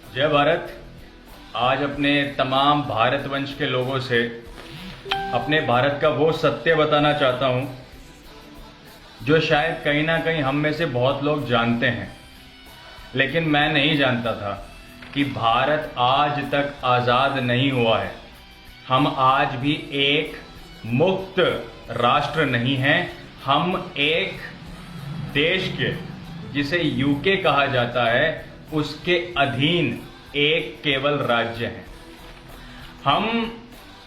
जय भारत। आज अपने तमाम भारतवंश के लोगों से अपने भारत का वो सत्य बताना चाहता हूं जो शायद कहीं ना कहीं हम में से बहुत लोग जानते हैं, लेकिन मैं नहीं जानता था कि भारत आज तक आज़ाद नहीं हुआ है। हम आज भी एक मुक्त राष्ट्र नहीं हैं। हम एक देश के, जिसे यूके कहा जाता है, उसके अधीन एक केवल राज्य है। हम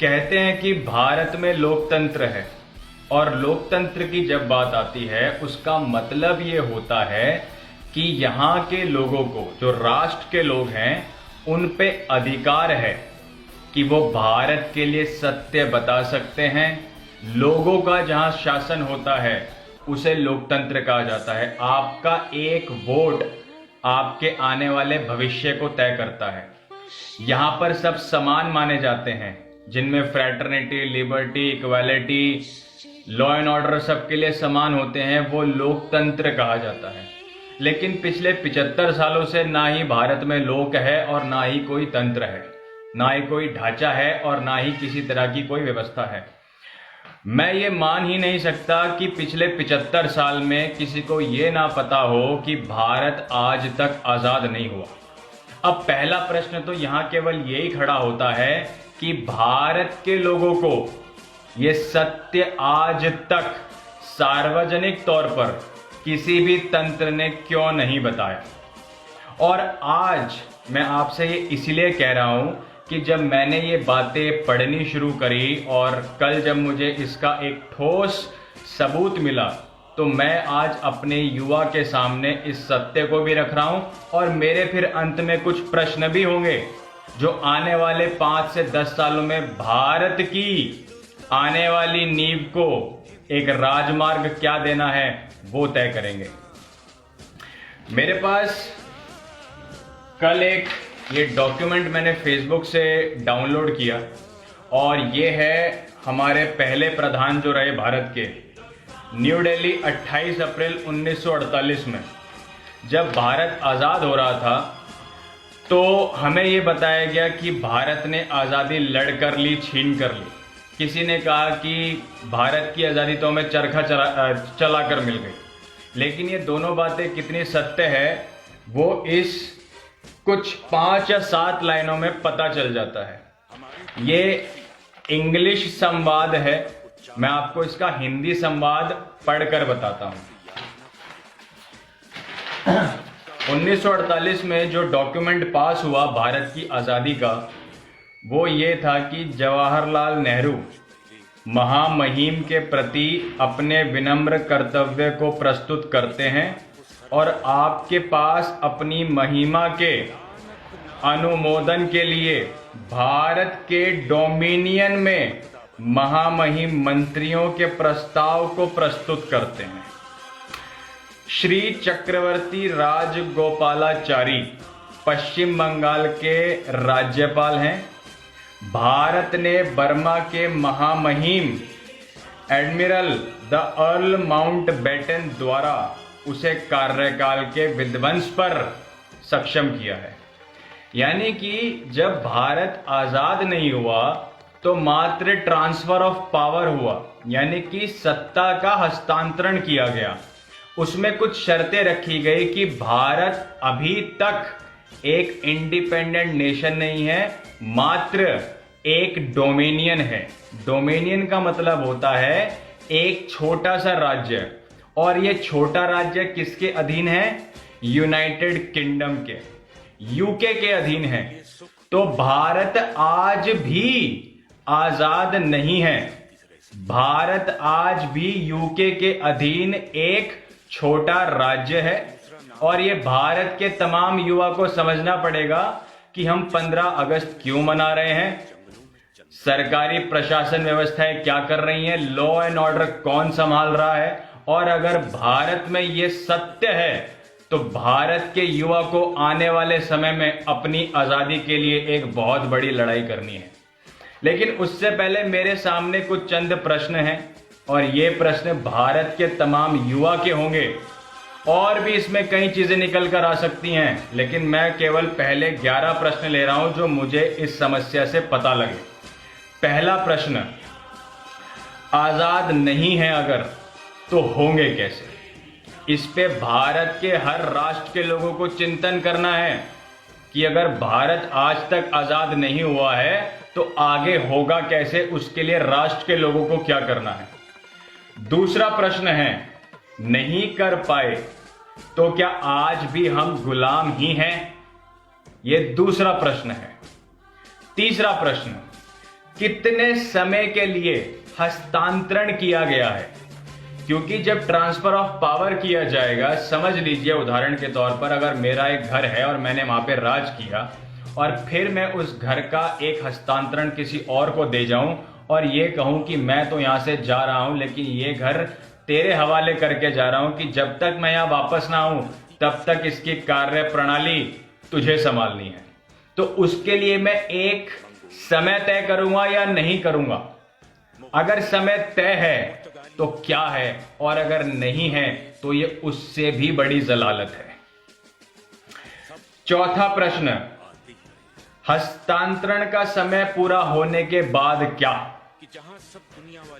कहते हैं कि भारत में लोकतंत्र है, और लोकतंत्र की जब बात आती है उसका मतलब ये होता है कि यहाँ के लोगों को, जो राष्ट्र के लोग हैं, उन पे अधिकार है कि वो भारत के लिए सत्य बता सकते हैं। लोगों का जहां शासन होता है उसे लोकतंत्र कहा जाता है। आपका एक वोट आपके आने वाले भविष्य को तय करता है। यहां पर सब समान माने जाते हैं, जिनमें fraternity, liberty, equality, law and order सबके लिए समान होते हैं, वो लोकतंत्र कहा जाता है। लेकिन पिछले 75 सालों से ना ही भारत में लोक है और ना ही कोई तंत्र है, ना ही कोई ढांचा है और ना ही किसी तरह की कोई व्यवस्था है। मैं ये मान ही नहीं सकता कि पिछले 75 साल में किसी को ये ना पता हो कि भारत आज तक आजाद नहीं हुआ। अब पहला प्रश्न तो यहाँ केवल यही खड़ा होता है कि भारत के लोगों को ये सत्य आज तक सार्वजनिक तौर पर किसी भी तंत्र ने क्यों नहीं बताया। और आज मैं आपसे ये इसलिए कह रहा हूं कि जब मैंने ये बातें पढ़नी शुरू करी और कल जब मुझे इसका एक ठोस सबूत मिला, तो मैं आज अपने युवा के सामने इस सत्य को भी रख रहा हूं। और मेरे फिर अंत में कुछ प्रश्न भी होंगे जो आने वाले 5 से 10 सालों में भारत की आने वाली नींव को एक राजमार्ग क्या देना है वो तय करेंगे। मेरे पास कल एक ये डॉक्यूमेंट मैंने फेसबुक से डाउनलोड किया, और ये है हमारे पहले प्रधान जो रहे भारत के, न्यू दिल्ली 28 अप्रैल 1948 में जब भारत आज़ाद हो रहा था, तो हमें ये बताया गया कि भारत ने आज़ादी लड़ कर ली, छीन कर ली। किसी ने कहा कि भारत की आज़ादी तो हमें चरखा चला कर मिल गई। लेकिन ये दोनों बातें कितनी सत्य है वो इस कुछ 5 या 7 लाइनों में पता चल जाता है। ये इंग्लिश संवाद है, मैं आपको इसका हिंदी संवाद पढ़कर बताता हूं। 1948 में जो डॉक्यूमेंट पास हुआ भारत की आज़ादी का, वो ये था कि जवाहरलाल नेहरू महामहिम के प्रति अपने विनम्र कर्तव्य को प्रस्तुत करते हैं, और आपके पास अपनी महिमा के अनुमोदन के लिए भारत के डोमिनियन में महामहिम मंत्रियों के प्रस्ताव को प्रस्तुत करते हैं। श्री चक्रवर्ती राजगोपालाचारी पश्चिम बंगाल के राज्यपाल हैं। भारत ने बर्मा के महामहिम एडमिरल द अर्ल माउंटबेटन द्वारा उसे कार्यकाल के विध्वंस पर सक्षम किया है। यानी कि जब भारत आजाद नहीं हुआ तो मात्र ट्रांसफर ऑफ पावर हुआ, यानी कि सत्ता का हस्तांतरण किया गया। उसमें कुछ शर्तें रखी गई कि भारत अभी तक एक इंडिपेंडेंट नेशन नहीं है, मात्र एक डोमिनियन है। डोमिनियन का मतलब होता है एक छोटा सा राज्य, और ये छोटा राज्य किसके अधीन है? यूनाइटेड किंगडम के, यूके के अधीन है। तो भारत आज भी आजाद नहीं है। भारत आज भी यूके के अधीन एक छोटा राज्य है, और ये भारत के तमाम युवा को समझना पड़ेगा कि हम 15 अगस्त क्यों मना रहे हैं, सरकारी प्रशासन व्यवस्थाएं क्या कर रही हैं, लॉ एंड ऑर्डर कौन संभाल रहा है। और अगर भारत में ये सत्य है तो भारत के युवा को आने वाले समय में अपनी आजादी के लिए एक बहुत बड़ी लड़ाई करनी है। लेकिन उससे पहले मेरे सामने कुछ चंद प्रश्न हैं, और ये प्रश्न भारत के तमाम युवा के होंगे और भी इसमें कई चीजें निकल कर आ सकती हैं, लेकिन मैं केवल पहले 11 प्रश्न ले रहा हूं जो मुझे इस समस्या से पता लगे। पहला प्रश्न, आजाद नहीं है अगर तो होंगे कैसे? इस पे भारत के हर राष्ट्र के लोगों को चिंतन करना है कि अगर भारत आज तक आजाद नहीं हुआ है तो आगे होगा कैसे, उसके लिए राष्ट्र के लोगों को क्या करना है। दूसरा प्रश्न है, नहीं कर पाए तो क्या आज भी हम गुलाम ही हैं? यह दूसरा प्रश्न है। तीसरा प्रश्न, कितने समय के लिए हस्तांतरण किया गया है? क्योंकि जब ट्रांसफर ऑफ पावर किया जाएगा, समझ लीजिए उदाहरण के तौर पर अगर मेरा एक घर है और मैंने वहां पे राज किया और फिर मैं उस घर का एक हस्तांतरण किसी और को दे जाऊं और ये कहूं कि मैं तो यहां से जा रहा हूं लेकिन ये घर तेरे हवाले करके जा रहा हूं कि जब तक मैं यहां वापस ना आऊं तब तक इसकी कार्य प्रणाली तुझे संभालनी है, तो उसके लिए मैं एक समय तय करूंगा या नहीं करूंगा? अगर समय तय है तो क्या है, और अगर नहीं है तो ये उससे भी बड़ी जलालत है। चौथा प्रश्न, हस्तांतरण का समय पूरा होने के बाद क्या?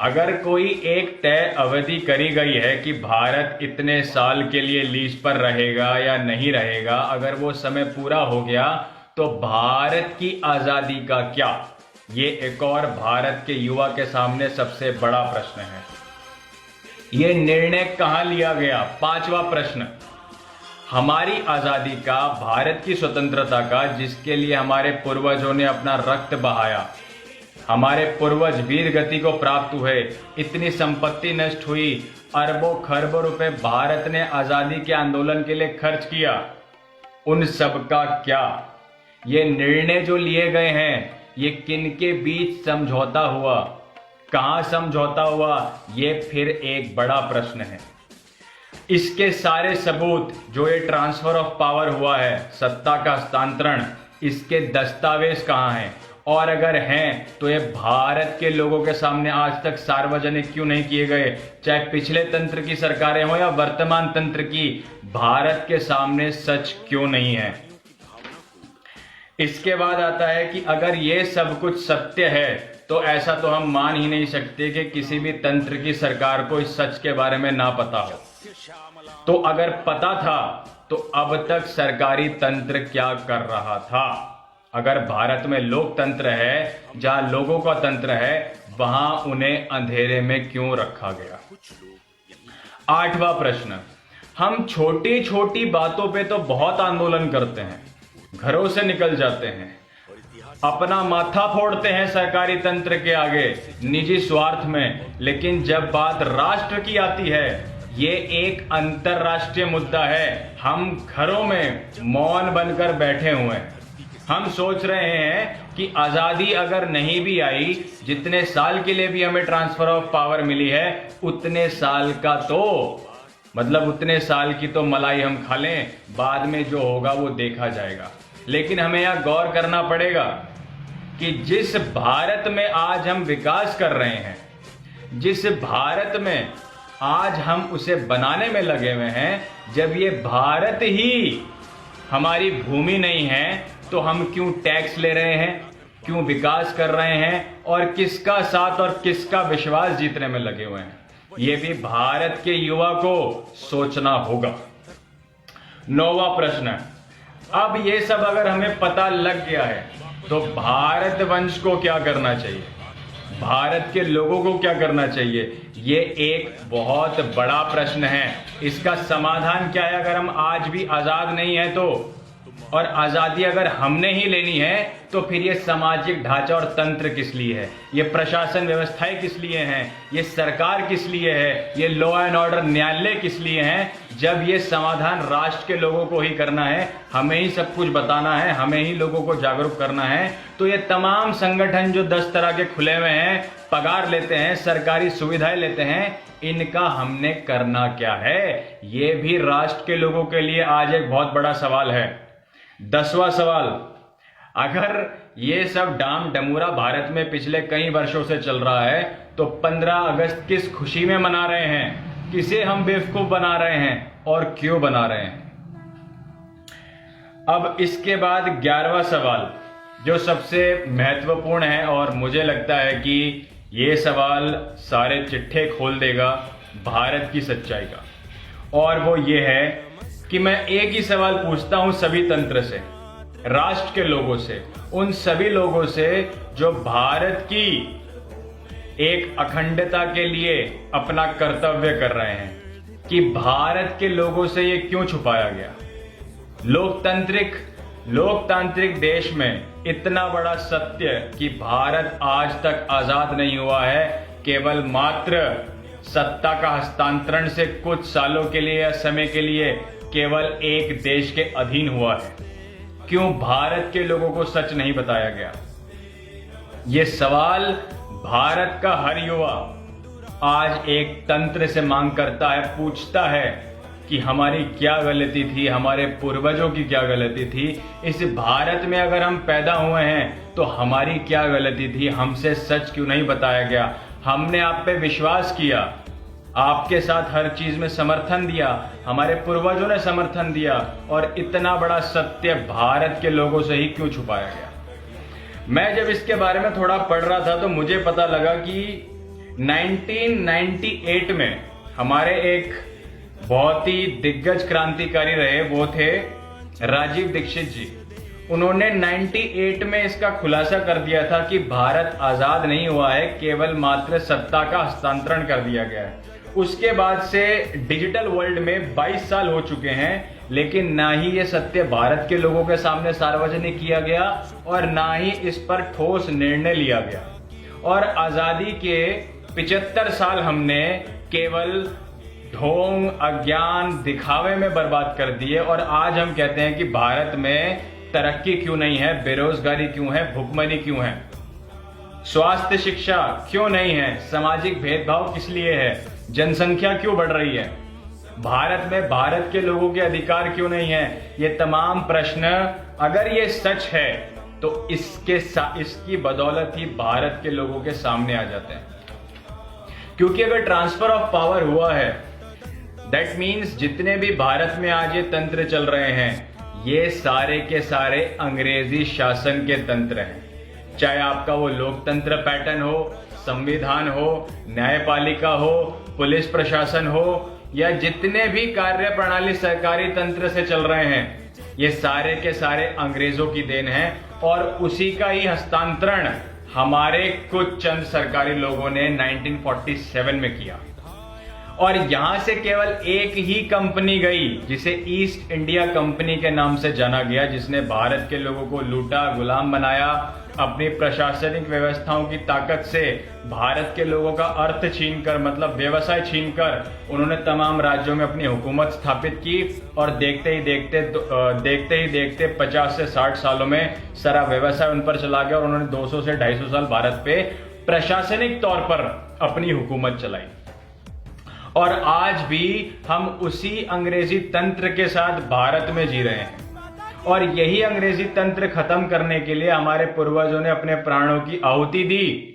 अगर कोई एक तय अवधि करी गई है कि भारत इतने साल के लिए लीज पर रहेगा या नहीं रहेगा, अगर वो समय पूरा हो गया तो भारत की आजादी का क्या? ये एक और भारत के युवा के सामने सबसे बड़ा प्रश्न है। ये निर्णय कहां लिया गया? पांचवा प्रश्न, हमारी आजादी का, भारत की स्वतंत्रता का, जिसके लिए हमारे पूर्वजों ने अपना रक्त बहाया, हमारे पूर्वज वीर गति को प्राप्त हुए, इतनी संपत्ति नष्ट हुई, अरबों खरबों रुपए भारत ने आजादी के आंदोलन के लिए खर्च किया, उन सब का क्या? ये निर्णय जो लिए गए हैं ये किनके बीच समझौता हुआ, कहां समझौता हुआ, ये फिर एक बड़ा प्रश्न है। इसके सारे सबूत, जो ये ट्रांसफर ऑफ पावर हुआ है, सत्ता का हस्तांतरण, इसके दस्तावेज कहां हैं? और अगर हैं तो ये भारत के लोगों के सामने आज तक सार्वजनिक क्यों नहीं किए गए? चाहे पिछले तंत्र की सरकारें हो या वर्तमान तंत्र की, भारत के सामने सच क्यों नहीं है? इसके बाद आता है कि अगर ये सब कुछ सत्य है तो ऐसा तो हम मान ही नहीं सकते कि किसी भी तंत्र की सरकार को इस सच के बारे में ना पता हो। तो अगर पता था तो अब तक सरकारी तंत्र क्या कर रहा था? अगर भारत में लोकतंत्र है, जहां लोगों का तंत्र है, वहां उन्हें अंधेरे में क्यों रखा गया? आठवां प्रश्न, हम छोटी छोटी बातों पे तो बहुत आंदोलन करते हैं, घरों से निकल जाते हैं, अपना माथा फोड़ते हैं सरकारी तंत्र के आगे निजी स्वार्थ में, लेकिन जब बात राष्ट्र की आती है, ये एक अंतरराष्ट्रीय मुद्दा है, हम घरों में मौन बनकर बैठे हुए हैं। हम सोच रहे हैं कि आजादी अगर नहीं भी आई, जितने साल के लिए भी हमें ट्रांसफर ऑफ पावर मिली है, उतने साल का तो मतलब उतने साल की तो मलाई हम खा लें, बाद में जो होगा वो देखा जाएगा। लेकिन हमें यह गौर करना पड़ेगा कि जिस भारत में आज हम विकास कर रहे हैं, जिस भारत में आज हम उसे बनाने में लगे हुए हैं, जब ये भारत ही हमारी भूमि नहीं है तो हम क्यों टैक्स ले रहे हैं, क्यों विकास कर रहे हैं और किसका साथ और किसका विश्वास जीतने में लगे हुए हैं? ये भी भारत के युवा को सोचना होगा। 9वां प्रश्न, अब ये सब अगर हमें पता लग गया है तो भारत वंश को क्या करना चाहिए, भारत के लोगों को क्या करना चाहिए? ये एक बहुत बड़ा प्रश्न है। इसका समाधान क्या है? अगर हम आज भी आजाद नहीं है तो, और आजादी अगर हमने ही लेनी है तो फिर ये सामाजिक ढांचा और तंत्र किस लिए है? ये प्रशासन व्यवस्थाएं किस लिए हैं? ये सरकार किस लिए है? ये लॉ एंड ऑर्डर न्यायालय किस लिए हैं? जब ये समाधान राष्ट्र के लोगों को ही करना है, हमें ही सब कुछ बताना है, हमें ही लोगों को जागरूक करना है, तो ये तमाम संगठन जो 10 तरह के खुले हुए हैं, पगार लेते हैं, सरकारी सुविधाएं लेते हैं, इनका हमने करना क्या है? ये भी राष्ट्र के लोगों के लिए आज एक बहुत बड़ा सवाल है। 10वां सवाल, अगर ये सब डाम डमूरा भारत में पिछले कई वर्षों से चल रहा है तो 15 अगस्त किस खुशी में मना रहे हैं, किसे हम बेवकूफ बना रहे हैं और क्यों बना रहे हैं। अब इसके बाद 11वां सवाल जो सबसे महत्वपूर्ण है और मुझे लगता है कि ये सवाल सारे चिट्ठे खोल देगा भारत की सच्चाई का, और वो ये है कि मैं एक ही सवाल पूछता हूं सभी तंत्र से, राष्ट्र के लोगों से, उन सभी लोगों से जो भारत की एक अखंडता के लिए अपना कर्तव्य कर रहे हैं, कि भारत के लोगों से ये क्यों छुपाया गया। लोकतांत्रिक देश में इतना बड़ा सत्य कि भारत आज तक आजाद नहीं हुआ है, केवल मात्र सत्ता का हस्तांतरण से कुछ सालों के लिए या समय के लिए केवल एक देश के अधीन हुआ है। क्यों भारत के लोगों को सच नहीं बताया गया? ये सवाल भारत का हर युवा आज एक तंत्र से मांग करता है, पूछता है कि हमारी क्या गलती थी, हमारे पूर्वजों की क्या गलती थी, इस भारत में अगर हम पैदा हुए हैं तो हमारी क्या गलती थी, हमसे सच क्यों नहीं बताया गया। हमने आप पे विश्वास किया, आपके साथ हर चीज में समर्थन दिया, हमारे पूर्वजों ने समर्थन दिया, और इतना बड़ा सत्य भारत के लोगों से ही क्यों छुपाया गया। मैं जब इसके बारे में थोड़ा पढ़ रहा था तो मुझे पता लगा कि 1998 में हमारे एक बहुत ही दिग्गज क्रांतिकारी रहे, वो थे राजीव दीक्षित जी। उन्होंने 98 में इसका खुलासा कर दिया था कि भारत आजाद नहीं हुआ है, केवल मात्र सत्ता का हस्तांतरण कर दिया गया है। उसके बाद से डिजिटल वर्ल्ड में 22 साल हो चुके हैं, लेकिन ना ही ये सत्य भारत के लोगों के सामने सार्वजनिक किया गया और ना ही इस पर ठोस निर्णय लिया गया। और आजादी के 75 साल हमने केवल ढोंग, अज्ञान, दिखावे में बर्बाद कर दिए, और आज हम कहते हैं कि भारत में तरक्की क्यों नहीं है, बेरोजगारी क्यों है, भुखमरी क्यों है, स्वास्थ्य शिक्षा क्यों नहीं है, सामाजिक भेदभाव किस लिए है, जनसंख्या क्यों बढ़ रही है, भारत में भारत के लोगों के अधिकार क्यों नहीं है। ये तमाम प्रश्न अगर ये सच है तो इसकी बदौलत ही भारत के लोगों के सामने आ जाते हैं। क्योंकि अगर ट्रांसफर ऑफ पावर हुआ है, दैट मीन्स जितने भी भारत में आज ये तंत्र चल रहे हैं, ये सारे के सारे अंग्रेजी शासन के तंत्र हैं। चाहे आपका वो लोकतंत्र पैटर्न हो, संविधान हो, न्यायपालिका हो, पुलिस प्रशासन हो, या जितने भी कार्य प्रणाली सरकारी तंत्र से चल रहे हैं, ये सारे के सारे अंग्रेजों की देन है, और उसी का ही हस्तांतरण हमारे कुछ चंद सरकारी लोगों ने 1947 में किया। और यहां से केवल एक ही कंपनी गई जिसे ईस्ट इंडिया कंपनी के नाम से जाना गया, जिसने भारत के लोगों को लूटा, गुलाम बनाया, अपनी प्रशासनिक व्यवस्थाओं की ताकत से भारत के लोगों का अर्थ छीनकर, मतलब व्यवसाय छीनकर, उन्होंने तमाम राज्यों में अपनी हुकूमत स्थापित की। और देखते ही देखते 50 से 60 सालों में सारा व्यवसाय उन पर चला गया, और उन्होंने 200 से 250 साल भारत पे प्रशासनिक तौर पर अपनी हुकूमत चलाई। और आज भी हम उसी अंग्रेजी तंत्र के साथ भारत में जी रहे हैं, और यही अंग्रेजी तंत्र खत्म करने के लिए हमारे पूर्वजों ने अपने प्राणों की आहुति दी।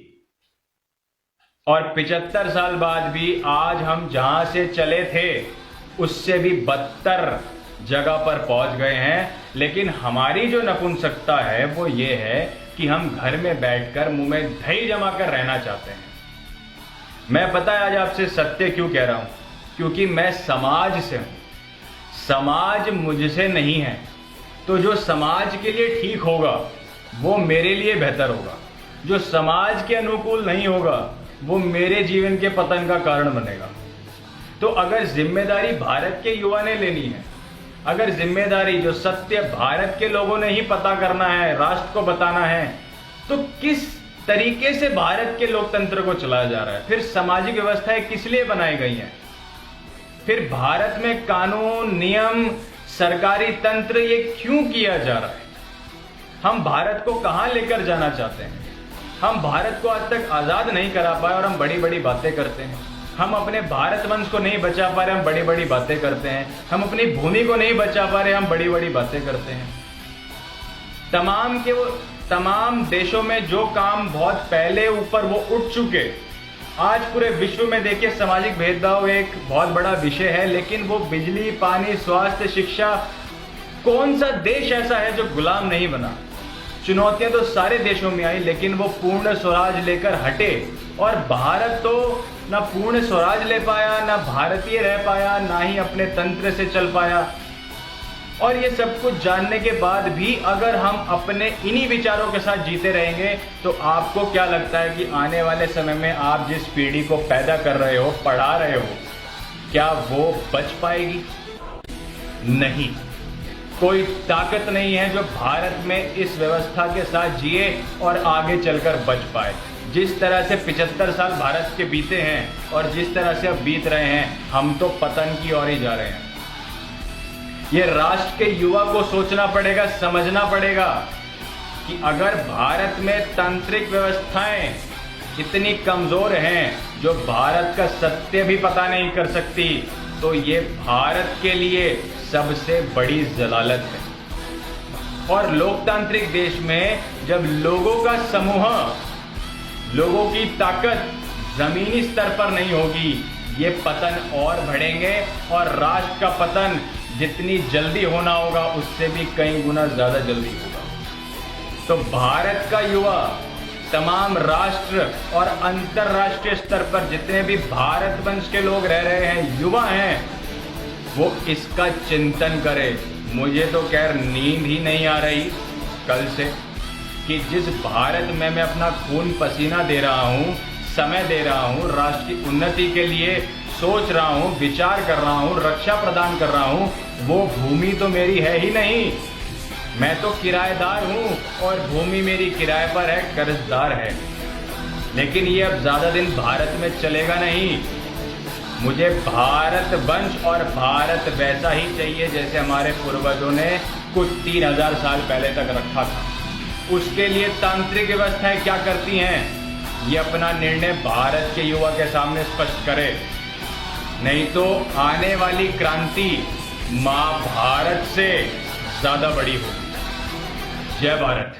और 75 साल बाद भी आज हम जहां से चले थे उससे भी बदतर जगह पर पहुंच गए हैं। लेकिन हमारी जो नपुंसकता है वो ये है कि हम घर में बैठकर मुंह में दही जमा कर रहना चाहते हैं। मैं पता है आज आपसे सत्य क्यों कह रहा हूं, क्योंकि मैं समाज से हूं, समाज मुझसे नहीं है। तो जो समाज के लिए ठीक होगा वो मेरे लिए बेहतर होगा, जो समाज के अनुकूल नहीं होगा वो मेरे जीवन के पतन का कारण बनेगा। तो अगर जिम्मेदारी भारत के युवा ने लेनी है, अगर जिम्मेदारी जो सत्य भारत के लोगों ने ही पता करना है, राष्ट्र को बताना है, तो किस तरीके से भारत के लोकतंत्र को चलाया जा रहा है, फिर सामाजिक व्यवस्थाएं किस लिए बनाई गई हैं, फिर भारत में कानून, नियम, सरकारी तंत्र ये क्यों किया जा रहा है, हम भारत को कहां लेकर जाना चाहते हैं। हम भारत को आज तक आजाद नहीं करा पाए और हम बड़ी बड़ी बातें करते हैं। हम अपने भारत वंश को नहीं बचा पा रहे, हम बड़ी बड़ी बातें करते हैं। हम अपनी भूमि को नहीं बचा पा रहे, हम बड़ी बड़ी बातें करते हैं। तमाम देशों में जो काम बहुत पहले ऊपर वो उठ चुके, आज पूरे विश्व में देखिए सामाजिक भेदभाव एक बहुत बड़ा विषय है, लेकिन वो बिजली, पानी, स्वास्थ्य, शिक्षा, कौन सा देश ऐसा है जो गुलाम नहीं बना। चुनौतियां तो सारे देशों में आई, लेकिन वो पूर्ण स्वराज लेकर हटे। और भारत तो ना पूर्ण स्वराज ले पाया, ना भारतीय रह पाया, ना ही अपने तंत्र से चल पाया। और ये सब कुछ जानने के बाद भी अगर हम अपने इन्हीं विचारों के साथ जीते रहेंगे, तो आपको क्या लगता है कि आने वाले समय में आप जिस पीढ़ी को पैदा कर रहे हो, पढ़ा रहे हो, क्या वो बच पाएगी? नहीं। कोई ताकत नहीं है जो भारत में इस व्यवस्था के साथ जिए और आगे चलकर बच पाए। जिस तरह से 75 साल भारत के बीते हैं और जिस तरह से अब बीत रहे हैं, हम तो पतन की ओर ही जा रहे हैं। ये राष्ट्र के युवा को सोचना पड़ेगा, समझना पड़ेगा कि अगर भारत में तांत्रिक व्यवस्थाएं इतनी कमजोर हैं जो भारत का सत्य भी पता नहीं कर सकती, तो ये भारत के लिए सबसे बड़ी जलालत है। और लोकतांत्रिक देश में जब लोगों का समूह, लोगों की ताकत जमीनी स्तर पर नहीं होगी, ये पतन और बढ़ेंगे और राष्ट्र का पतन जितनी जल्दी होना होगा उससे भी कई गुना ज्यादा जल्दी होगा। तो भारत का युवा, तमाम राष्ट्र और अंतरराष्ट्रीय स्तर पर जितने भी भारत वंश के लोग रह रहे हैं, युवा हैं, वो इसका चिंतन करे। मुझे तो खैर नींद ही नहीं आ रही कल से कि जिस भारत में मैं अपना खून पसीना दे रहा हूँ, समय दे रहा हूँ, राष्ट्र की उन्नति के लिए सोच रहा हूँ, विचार कर रहा हूँ, रक्षा प्रदान कर रहा हूँ, वो भूमि तो मेरी है ही नहीं। मैं तो किराएदार हूँ और भूमि मेरी किराए पर है, कर्जदार है। लेकिन ये अब ज्यादा दिन भारत में चलेगा नहीं। मुझे भारत वंश और भारत वैसा ही चाहिए जैसे हमारे पूर्वजों ने कुछ 3000 साल पहले तक रखा था। उसके लिए तांत्रिक व्यवस्थाएं क्या करती हैं, ये अपना निर्णय भारत के युवा के सामने स्पष्ट करे। नहीं तो आने वाली क्रांति मां भारत से ज्यादा बड़ी होगी। जय भारत।